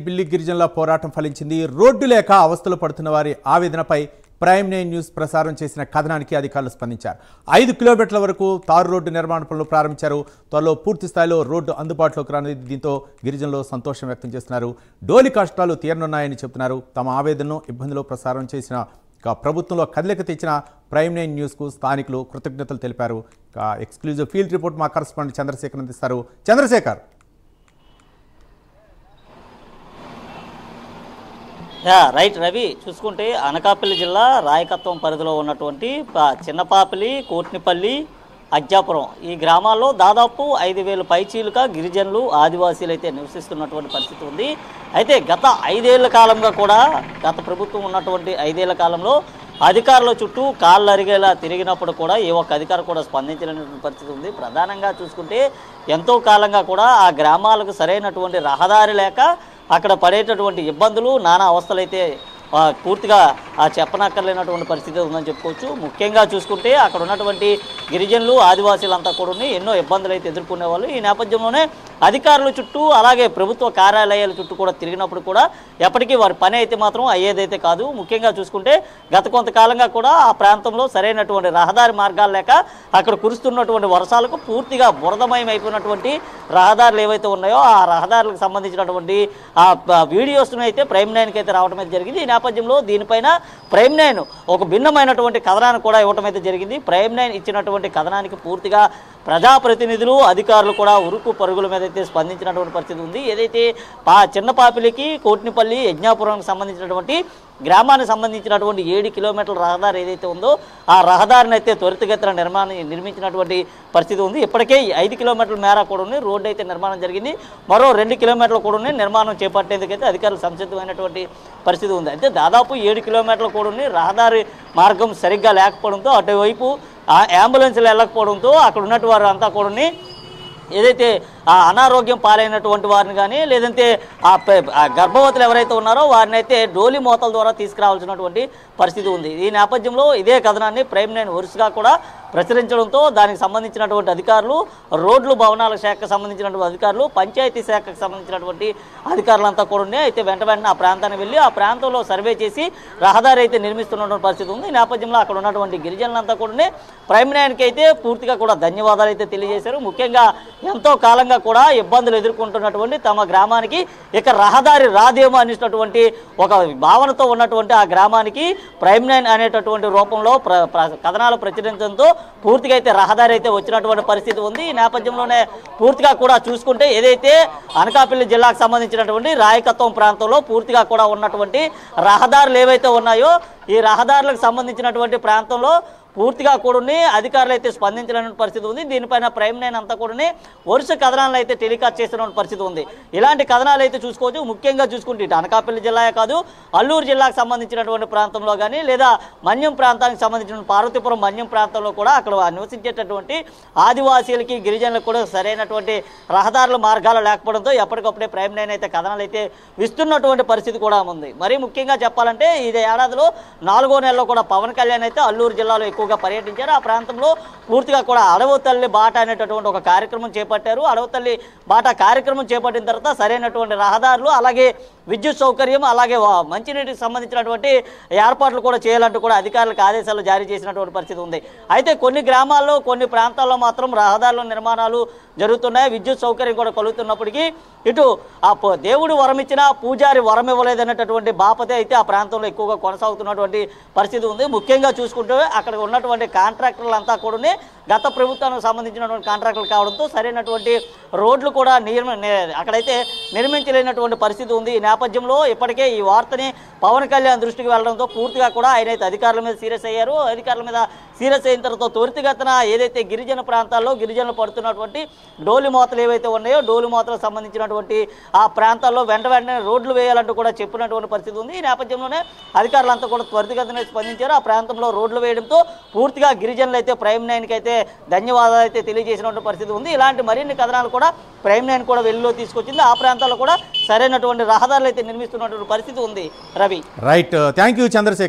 బిల్లి గిరిజనుల పోరాటం ఫలించింది. రోడ్డు లేక అవస్థలు పడుతున్న వారి ఆవేదనపై ప్రైమ్ 9 న్యూస్ ప్రసారం చేసిన కథనానికి అధికారులు స్పందించారు. 5 కిలోమీటర్ల వరకు తారు రోడ్డు నిర్మాణ పనులు ప్రారంభించారు. త్వరలో పూర్తి స్థాయిలో రోడ్డు అందుబాటులోకి రానుంది. దీంతో గిరిజనులు సంతోషం వ్యక్తం చేస్తున్నారు. డోలి కష్టాలు తీరనున్నాయని చెబుతున్నారు. తమ ఆవేదనను ఇబ్బందిలో ప్రసారం చేసిన ప్రభుత్వంలో కదలిక తెచ్చిన ప్రైమ్ 9 న్యూస్కు స్థానికులు కృతజ్ఞతలు తెలిపారు. ఎక్స్క్లూజివ్ ఫీల్డ్ రిపోర్ట్ మా కరెస్పాండెంట్ చంద్రశేఖర్ అందిస్తారు. చంద్రశేఖర్, రైట్ రవి, చూసుకుంటే అనకాపల్లి జిల్లా రాయకత్వం పరిధిలో ఉన్నటువంటి చిన్నపాపిలి, కోట్నిపల్లి, అజ్జాపురం ఈ గ్రామాల్లో దాదాపు 5,000 పైచీలుగా గిరిజనులు, ఆదివాసీలు అయితే నివసిస్తున్నటువంటి పరిస్థితి ఉంది. అయితే గత 5 ఏళ్ల కాలంగా కూడా గత ప్రభుత్వం ఉన్నటువంటి 5 ఏళ్ల కాలంలో అధికారుల చుట్టూ కాళ్ళు అరిగేలా తిరిగినప్పుడు కూడా ఏ ఒక్క అధికారి కూడా స్పందించినటువంటి పరిస్థితి ఉంది. ప్రధానంగా చూసుకుంటే ఎంతో కాలంగా కూడా ఆ గ్రామాలకు సరైనటువంటి రహదారి లేక అక్కడ పడేటటువంటి ఇబ్బందులు, నానా అవస్థలు అయితే పూర్తిగా చెప్పనక్కర్లేనటువంటి పరిస్థితి ఉందని చెప్పుకోవచ్చు. ముఖ్యంగా చూసుకుంటే అక్కడ ఉన్నటువంటి గిరిజనులు, ఆదివాసీలంతా కూడా ఎన్నో ఇబ్బందులు అయితే ఎదుర్కొనేవాళ్ళు. ఈ నేపథ్యంలోనే అధికారుల చుట్టూ అలాగే ప్రభుత్వ కార్యాలయాల చుట్టూ కూడా తిరిగినప్పుడు కూడా ఎప్పటికీ వారి పని అయితే మాత్రం అయ్యేదైతే కాదు. ముఖ్యంగా చూసుకుంటే గత కొంతకాలంగా కూడా ఆ ప్రాంతంలో సరైనటువంటి రహదారి మార్గాలు లేక అక్కడ కురుస్తున్నటువంటి వర్షాలకు పూర్తిగా బురదమయం అయిపోయినటువంటి రహదారులు ఏవైతే ఉన్నాయో ఆ రహదారులకు సంబంధించినటువంటి ఆ వీడియోస్ను అయితే ప్రైమ్ 9కి అయితే రావడం అయితే జరిగింది. ఈ నేపథ్యంలో దీనిపైన ప్రైమ్ 9 ఒక భిన్నమైనటువంటి కథనాన్ని కూడా ఇవ్వడం అయితే జరిగింది. ప్రైమ్ 9 ఇచ్చినటువంటి కథనానికి పూర్తిగా ప్రజాప్రతినిధులు, అధికారులు కూడా ఉరుకు పరుగుల మీద అయితే స్పందించినటువంటి పరిస్థితి ఉంది. ఏదైతే చిన్నపాపిలికి, కోట్నిపల్లి, యజ్ఞాపురంకి సంబంధించినటువంటి గ్రామానికి సంబంధించినటువంటి 7 కిలోమీటర్ల రహదారి ఏదైతే ఉందో ఆ రహదారిని అయితే త్వరితగతిన నిర్మించినటువంటి పరిస్థితి ఉంది. ఇప్పటికే 5 కిలోమీటర్ల మేర కూడా రోడ్డు అయితే నిర్మాణం జరిగింది. మరో 2 కిలోమీటర్లు కూడా నిర్మాణం చేపట్టేందుకైతే అధికారులు సంసిద్ధమైనటువంటి పరిస్థితి ఉంది. అయితే దాదాపు 7 కిలోమీటర్లు కూడా రహదారి మార్గం సరిగ్గా లేకపోవడంతో అటువైపు అంబులెన్స్లు వెళ్ళకపోవడంతో అక్కడ ఉన్నటువంటి వారు అంతా కూడా ఏదైతే ఆ అనారోగ్యం పాలైనటువంటి వారిని కానీ లేదంటే ఆ గర్భవతులు ఎవరైతే ఉన్నారో వారిని అయితే డోలి మోతల ద్వారా తీసుకురావాల్సినటువంటి పరిస్థితి ఉంది. ఈ నేపథ్యంలో ఇదే కథనాన్ని ప్రైమ్ 9 వరుసగా కూడా ప్రచురించడంతో దానికి సంబంధించినటువంటి అధికారులు, రోడ్లు భవనాల శాఖకు సంబంధించినటువంటి అధికారులు, పంచాయతీ శాఖకు సంబంధించినటువంటి అధికారులంతా కూడా అయితే వెంటనే ఆ ప్రాంతానికి వెళ్ళి ఆ ప్రాంతంలో సర్వే చేసి రహదారి అయితే నిర్మిస్తున్నటువంటి పరిస్థితి ఉంది. ఈ నేపథ్యంలో అక్కడ ఉన్నటువంటి గిరిజనులంతా కూడా ప్రైమ్ 9కి అయితే పూర్తిగా కూడా ధన్యవాదాలు అయితే తెలియజేశారు. ముఖ్యంగా ఎంతో కాలంగా కూడా ఇబ్బందులు ఎదుర్కొంటున్నటువంటి తమ గ్రామానికి ఇక రహదారి రాదేమో అనేటటువంటి ఒక భావనతో ఉన్నటువంటి ఆ గ్రామానికి ప్రైమ్ 9 అనేటటువంటి రూపంలో కథనాలు ప్రచురించడంతో పూర్తిగా అయితే రహదారి అయితే వచ్చినటువంటి పరిస్థితి ఉంది. ఈ నేపథ్యంలోనే పూర్తిగా కూడా చూసుకుంటే ఏదైతే అనకాపల్లి జిల్లాకు సంబంధించినటువంటి రాయకత్వం ప్రాంతంలో పూర్తిగా కూడా ఉన్నటువంటి రహదారులు ఏవైతే ఉన్నాయో ఈ రహదారులకు సంబంధించినటువంటి ప్రాంతంలో పూర్తిగా కూడా అధికారులు అయితే స్పందించిన పరిస్థితి ఉంది. దీనిపైన ప్రైమ్ 9 అంతా కూడా వరుస కథనాలు అయితే టెలికాస్ట్ చేస్తున్న పరిస్థితి ఉంది. ఇలాంటి కథనాలు అయితే చూసుకోవచ్చు. ముఖ్యంగా చూసుకుంటే ఇటు అనకాపల్లి జిల్లాయే కాదు, అల్లూరు జిల్లాకు సంబంధించినటువంటి ప్రాంతంలో కానీ లేదా మన్యం ప్రాంతానికి సంబంధించిన పార్వతీపురం మన్యం ప్రాంతంలో కూడా అక్కడ నివసించేటటువంటి ఆదివాసీలకి, గిరిజనులకు కూడా సరైనటువంటి రహదారుల మార్గాలు లేకపోవడంతో ఎప్పటికప్పుడే ప్రైమ్ 9 అయితే కథనాలు అయితే ఇస్తున్నటువంటి పరిస్థితి కూడా ఉంది. మరీ ముఖ్యంగా చెప్పాలంటే ఇది ఏడాదిలో 4వ నెలలో కూడా పవన్ కళ్యాణ్ అయితే అల్లూరు జిల్లాలో ఎక్కువగా పర్యటించారు. ఆ ప్రాంతంలో పూర్తిగా కూడా అడవి తల్లి బాట అనేటటువంటి ఒక కార్యక్రమం చేపట్టారు. అడవి తల్లి బాట కార్యక్రమం చేపట్టిన తర్వాత సరైనటువంటి రహదారులు, అలాగే విద్యుత్ సౌకర్యం, అలాగే మంచినీటికి సంబంధించినటువంటి ఏర్పాట్లు కూడా చేయాలంటూ కూడా అధికారులకు ఆదేశాలు జారీ చేసినటువంటి పరిస్థితి ఉంది. అయితే కొన్ని గ్రామాల్లో, కొన్ని ప్రాంతాల్లో మాత్రం రహదారుల నిర్మాణాలు జరుగుతున్నాయి. విద్యుత్ సౌకర్యం కూడా కలుగుతున్నప్పటికీ ఇటు ఆ దేవుడు వరం ఇచ్చినా పూజారి వరం ఇవ్వలేదనేటటువంటి బాపతే అయితే ఆ ప్రాంతంలో ఎక్కువగా కొనసాగుతున్నటువంటి పరిస్థితి ఉంది. ముఖ్యంగా చూసుకుంటే అక్కడ ఉన్నటువంటి కాంట్రాక్టర్లు అంతా కూడా గత ప్రభుత్వానికి సంబంధించినటువంటి కాంట్రాక్టర్లు కావడంతో సరైనటువంటి రోడ్లు కూడా అక్కడైతే నిర్మించలేనటువంటి పరిస్థితి ఉంది. ఈ నేపథ్యంలో ఇప్పటికే ఈ వార్తని పవన్ కళ్యాణ్ దృష్టికి వెళ్ళడంతో పూర్తిగా కూడా ఆయన అయితే అధికారుల మీద సీరియస్ అయ్యారు. అధికారుల మీద సీరియస్ అయిన తర్వాత త్వరితగతిన ఏదైతే గిరిజన ప్రాంతాల్లో గిరిజనులు పడుతున్నటువంటి డోలి మోతలు ఏవైతే ఉన్నాయో డోలి మోతలకు సంబంధించినటువంటి ఆ ప్రాంతాల్లో వెంటనే రోడ్లు వేయాలంటూ కూడా చెప్పినటువంటి పరిస్థితి ఉంది. ఈ నేపథ్యంలోనే అధికారులంతా కూడా త్వరితగతిన స్పందించారు. ఆ ప్రాంతంలో రోడ్లు వేయడంతో పూర్తిగా గిరిజనులు అయితే ప్రైమ్ 9కి అయితే ధన్యవాదాలు అయితే తెలియజేసినటువంటి పరిస్థితి ఉంది. ఇలాంటి మరిన్ని కథనాలు కూడా ప్రైమ్ 9 కూడా వెలుగులో తీసుకొచ్చింది. ఆ ప్రాంతాల్లో కూడా సరైనటువంటి రహదారులు అయితే నిర్మిస్తున్నటువంటి పరిస్థితి ఉంది. Ravi, right, thank you Chandrasekhar.